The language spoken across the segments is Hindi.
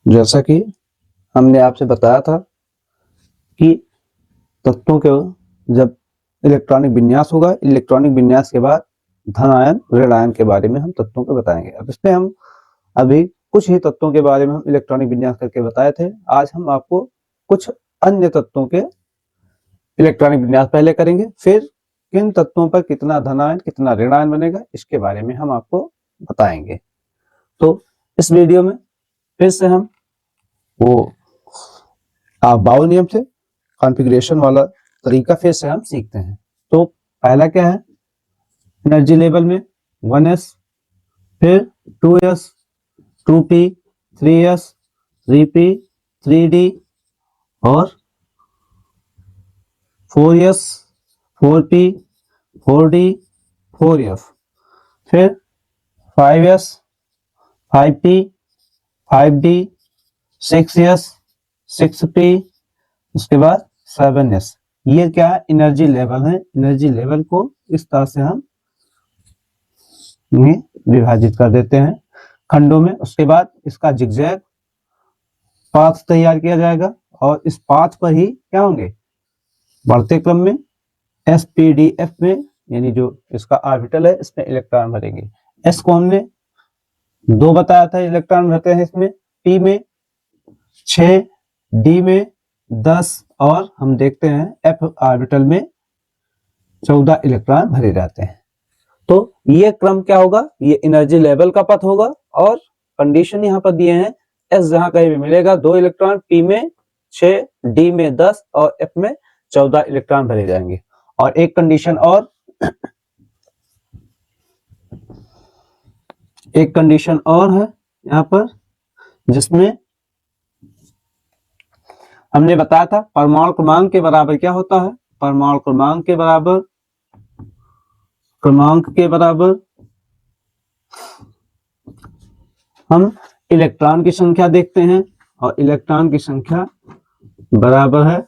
जैसा कि हमने आपसे बताया था कि तत्वों के जब इलेक्ट्रॉनिक विन्यास होगा, इलेक्ट्रॉनिक विन्यास के बाद धन आयन ऋण आयन के बारे में हम तत्वों को बताएंगे। अब इसमें हम अभी कुछ ही तत्वों के बारे में हम इलेक्ट्रॉनिक विन्यास करके बताए थे। आज हम आपको कुछ अन्य तत्वों के इलेक्ट्रॉनिक विन्यास पहले करेंगे, फिर किन तत्वों पर कितना धन आयन कितना ऋण आयन बनेगा इसके बारे में हम आपको बताएंगे। तो इस वीडियो में फिर से हम वो बाउल नियम से कॉन्फ़िगरेशन वाला तरीका फिर से हम सीखते हैं। तो पहला क्या है, एनर्जी लेवल में 1s, फिर 2s, 2p, 3s, 3p, 3d और 4s, 4p, 4d, 4f, फिर 5s, 5p, 5d, 6s, 6p, उसके बाद 7s। ये क्या है, एनर्जी लेवल है। एनर्जी लेवल को इस तरह से हम विभाजित कर देते हैं खंडों में। उसके बाद इसका जिगजैग पाथ तैयार किया जाएगा और इस पाथ पर ही क्या होंगे, बढ़ते क्रम में एसपीडीएफ में, यानी जो इसका ऑर्बिटल है इसमें इलेक्ट्रॉन भरेंगे। एस को हमने 2 बताया था इलेक्ट्रॉन भरते हैं इसमें, पी में 6, डी में 10 और हम देखते हैं एफ ऑर्बिटल में 14 इलेक्ट्रॉन भरे जाते हैं। तो ये क्रम क्या होगा, ये एनर्जी लेवल का पथ होगा और कंडीशन यहाँ पर दिए हैं, एस जहां कहीं भी मिलेगा 2 इलेक्ट्रॉन, पी में 6, डी में 10 और एफ में 14 इलेक्ट्रॉन भरे जाएंगे। और एक कंडीशन और, एक कंडीशन और है यहाँ पर, जिसमें हमने बताया था परमाणु क्रमांक के बराबर क्या होता है, परमाणु क्रमांक के बराबर हम इलेक्ट्रॉन की संख्या देखते हैं और इलेक्ट्रॉन की संख्या बराबर है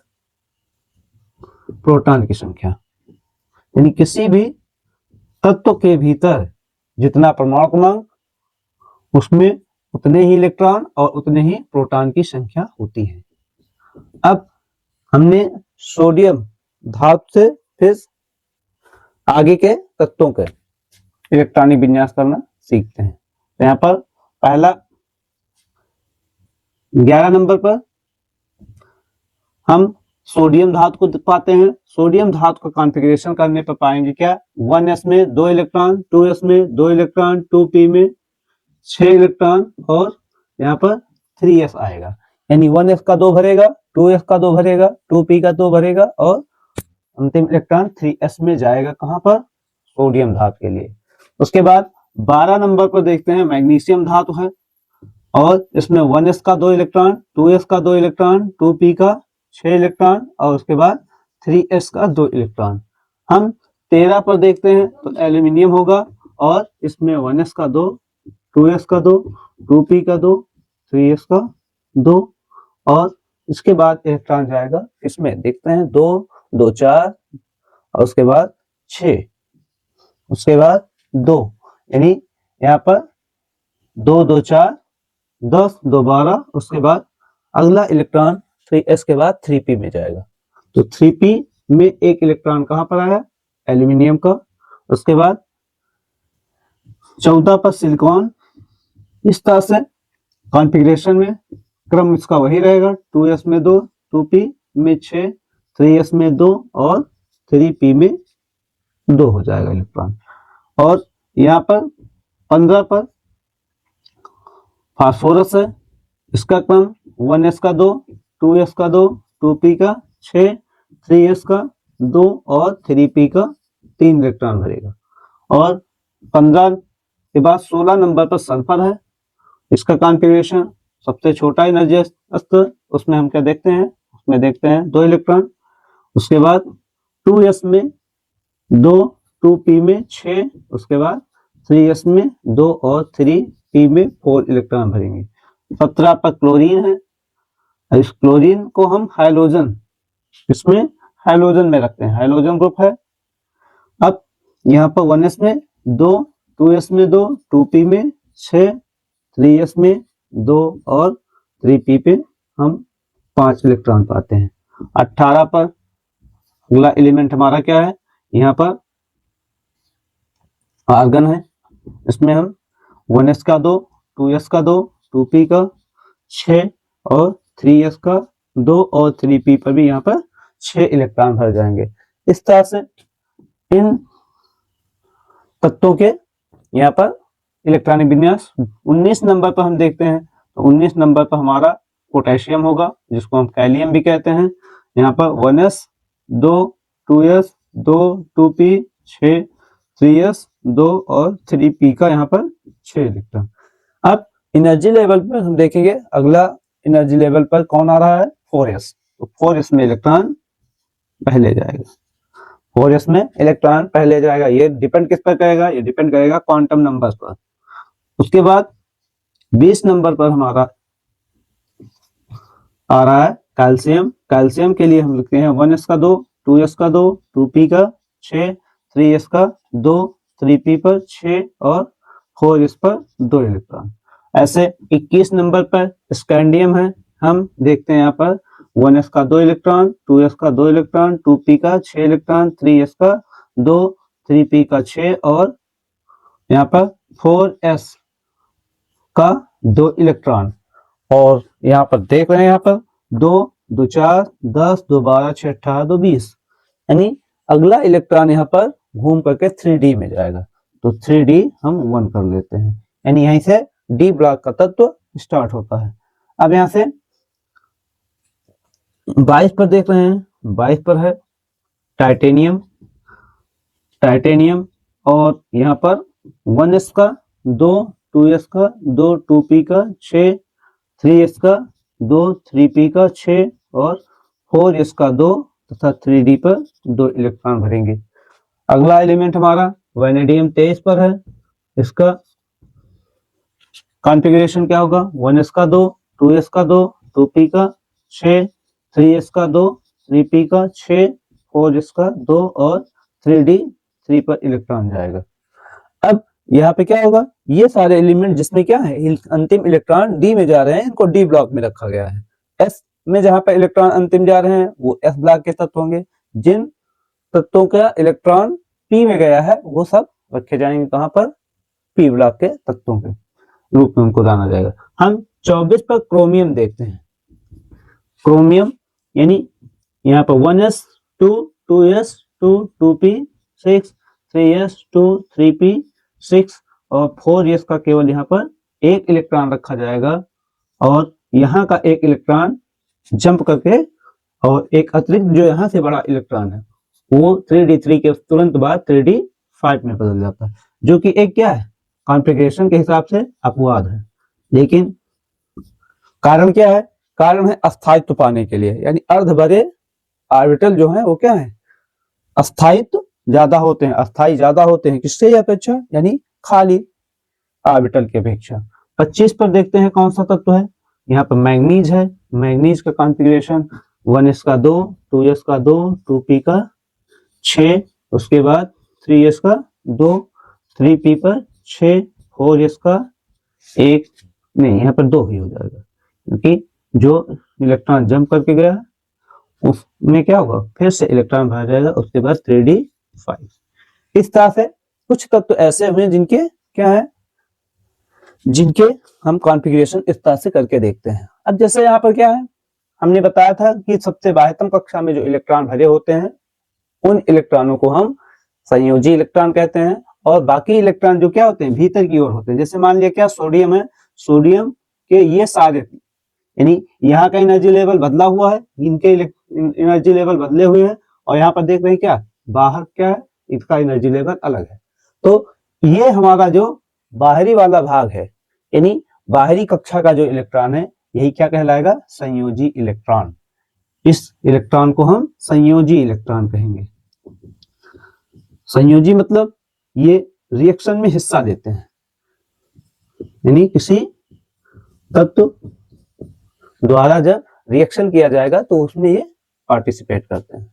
प्रोटॉन की संख्या। यानी किसी भी तत्व के भीतर जितना परमाणु क्रमांक, उसमें उतने ही इलेक्ट्रॉन और उतने ही प्रोटॉन की संख्या होती है। अब हमने सोडियम धातु से फिर आगे के तत्वों के इलेक्ट्रॉनिक विन्यास करना सीखते हैं। तो यहाँ पर पहला 11 नंबर पर हम सोडियम धातु को पाते हैं। सोडियम धातु का कॉन्फ़िगरेशन करने पर पाएंगे क्या, 1s में 2 इलेक्ट्रॉन, 2s में 2 इलेक्ट्रॉन, 2p में 6 इलेक्ट्रॉन और यहाँ पर 3s आएगा। यानी 1s का 2 भरेगा, 2s का 2 भरेगा, 2p का 2 भरेगा और अंतिम इलेक्ट्रॉन 3s में जाएगा। कहां पर, सोडियम धातु के लिए। उसके बाद 12 नंबर पर देखते हैं मैग्नीशियम धातु है और इसमें 1s का 2 इलेक्ट्रॉन, 2s का 2 इलेक्ट्रॉन, 2p का 6 इलेक्ट्रॉन और उसके बाद 3s का 2 इलेक्ट्रॉन। हम 13 पर देखते हैं तो एल्यूमिनियम होगा और इसमें 1s का 2, 2s का 2, 2p का 2, 3s का 2 और इसके बाद इलेक्ट्रॉन जाएगा, इसमें देखते हैं 2, 2, 4 और उसके बाद 6, उसके बाद 2, यानी यहाँ पर 2, 2, 4, 10, 2, 12, उसके बाद अगला इलेक्ट्रॉन 3s के बाद 3p में जाएगा। तो 3p में एक इलेक्ट्रॉन कहां पर आया, एल्यूमिनियम का। उसके बाद 14 पर सिलिकॉन। इस तरह से कॉन्फ़िगरेशन में क्रम इसका वही रहेगा, 2s में 2, 2p में 6, 3s में 2 और 3p में 2 हो जाएगा इलेक्ट्रॉन। और यहाँ पर 15 पर फास्फोरस है, इसका क्रम 1s का 2, 2s का 2, 2p का 6, 3s का 2 और 3p का 3 इलेक्ट्रॉन भरेगा। और 15 के बाद 16 नंबर पर सल्फर है, इसका कॉन्फ़िगरेशन सबसे छोटा एनर्जी स्तर, उसमें हम क्या देखते हैं, उसमें देखते हैं 2 इलेक्ट्रॉन। उसके बाद 2s में 2, 2p में 6, उसके बाद 3s में 2 और 3p में 4 इलेक्ट्रॉन भरेंगे। 17 पर क्लोरीन है, इस क्लोरीन को हम हाइड्रोजन, इसमें हाइड्रोजन में रखते हैं, हाइड्रोजन ग्रुप है। अब यहाँ पर 1s में 2, 2s में 2, 2p में 6, 3s में 2 और 3p पे हम 5 इलेक्ट्रॉन पाते हैं। 18 पर अगला एलिमेंट हमारा क्या है, यहाँ पर आर्गन है, इसमें हम 1s का 2, 2s का 2, 2p का 6 और 3s का 2 और 3p पर भी यहाँ पर 6 इलेक्ट्रॉन भर जाएंगे। इस तरह से इन तत्वों के यहाँ पर इलेक्ट्रॉनिक विन्यास। 19 नंबर पर हम देखते हैं तो 19 नंबर पर हमारा पोटेशियम होगा, जिसको हम कैलियम भी कहते हैं। यहाँ पर 1s 2, 2s 2, 2p 6, 3s 2 और 3p का यहाँ पर 6 इलेक्ट्रॉन। अब एनर्जी लेवल पर हम देखेंगे, अगला एनर्जी लेवल पर कौन आ रहा है, 4s। तो 4s में इलेक्ट्रॉन पहले जाएगा, 4s में इलेक्ट्रॉन पहले जाएगा। ये डिपेंड किस पर करेगा, ये डिपेंड करेगा क्वांटम नंबर्स पर। उसके बाद 20 नंबर पर हमारा आ रहा है कैल्शियम। कैल्शियम के लिए हम लिखते हैं 1s का 2, 2s का 2, 2p का 6, 3s का 2, 3p पर 6 और 4s पर 2 इलेक्ट्रॉन। ऐसे 21 नंबर पर स्कैंडियम है, हम देखते हैं यहाँ पर 1s का 2 इलेक्ट्रॉन, 2s का 2 इलेक्ट्रॉन, 2p का 6 इलेक्ट्रॉन, 3s का 2, 3p का 6 और यहाँ पर 4s का 2 इलेक्ट्रॉन। और यहाँ पर देख रहे हैं, यहाँ पर 2, 2 4, 10, 2 12, 6 18, 2 20, यानी अगला इलेक्ट्रॉन यहाँ पर घूम करके 3d में जाएगा। तो 3d हम 1 कर लेते हैं, यानी यहीं से d ब्लॉक का तत्व स्टार्ट होता है। अब यहाँ से 22 पर देख रहे हैं, 22 पर है टाइटेनियम। टाइटेनियम और यहाँ पर 1s का 2, 2s का 2, 2p का 6, 3s का 2, 3p का 6 और 4s का 2 तथा 3d पर 2 इलेक्ट्रॉन भरेंगे। अगला एलिमेंट हमारा वैनेडियम 23 पर है, इसका कॉन्फ़िगरेशन क्या होगा, 1s का 2, 2s का 2, 2p का 6, 3s का 2, 3p का 6, 4s का 2 और 3d 3 पर इलेक्ट्रॉन जाएगा। अब यहाँ पे क्या होगा, ये सारे एलिमेंट जिसमें क्या है अंतिम इलेक्ट्रॉन डी में जा रहे हैं, इनको डी ब्लॉक में रखा गया है। एस में जहां पर इलेक्ट्रॉन अंतिम जा रहे हैं वो एस ब्लॉक के तत्व होंगे। जिन तत्वों का इलेक्ट्रॉन पी में गया है वो सब रखे जाएंगे कहां पर, पी ब्लॉक के तत्वों के रूप में उनको जाना जाएगा। हम 24 पर क्रोमियम देखते हैं। क्रोमियम यानी यहाँ पर 1s 2, 2s 2, 2p 6, 3s 2, 3p 6 और 4s का केवल यहाँ पर एक इलेक्ट्रॉन रखा जाएगा और यहाँ का एक इलेक्ट्रॉन जंप करके और एक अतिरिक्त जो यहाँ से बड़ा इलेक्ट्रॉन है वो 3d3 के तुरंत बाद 3d5 में बदल जाता है, जो कि एक क्या है, कॉन्फ़िगरेशन के हिसाब से अपवाद है। लेकिन कारण क्या है, कारण है अस्थायित्व पाने के लिए, यानी अर्ध भरे ऑर्बिटल जो है वो क्या है, अस्थायित्व ज्यादा होते हैं, अस्थायी ज्यादा होते हैं किससे अपेक्षा, यानी खाली ऑर्बिटल की अपेक्षा। 25 पर देखते हैं कौन सा तत्व है, यहाँ पर मैग्नीज है। मैग्नीज का कॉन्फ़िगरेशन 1s का 2, 2s का 2, 2p का 6, उसके बाद 3s का 2, 3p पर 6, 4s का 1 नहीं, यहाँ पर 2 ही हो जाएगा क्योंकि जो इलेक्ट्रॉन जंप करके गया उसमें क्या होगा, फिर से इलेक्ट्रॉन भरा जाएगा, उसके बाद 3d5। इस तरह से कुछ तत्व ऐसे हुए जिनके क्या है, जिनके हम कॉन्फ़िगरेशन इस तरह से करके देखते हैं। अब जैसे यहाँ पर क्या है, हमने बताया था कि सबसे बाह्यतम कक्षा में जो इलेक्ट्रॉन भरे होते हैं उन इलेक्ट्रॉनों को हम संयोजी इलेक्ट्रॉन कहते हैं, और बाकी इलेक्ट्रॉन जो क्या होते हैं भीतर की ओर होते हैं। जैसे मान लिया क्या सोडियम है, सोडियम के ये सारे यानी यहाँ का एनर्जी लेवल बदला हुआ है, इनके एनर्जी लेवल बदले हुए हैं, और यहाँ पर देख रहे हैं क्या बाहर क्या है, इसका एनर्जी लेवल अलग है। तो ये हमारा जो बाहरी वाला भाग है, यानी बाहरी कक्षा का जो इलेक्ट्रॉन है, यही क्या कहलाएगा, संयोजी इलेक्ट्रॉन। इस इलेक्ट्रॉन को हम संयोजी इलेक्ट्रॉन कहेंगे। संयोजी मतलब ये रिएक्शन में हिस्सा लेते हैं, यानी किसी तत्व द्वारा जब रिएक्शन किया जाएगा तो उसमें ये पार्टिसिपेट करते हैं।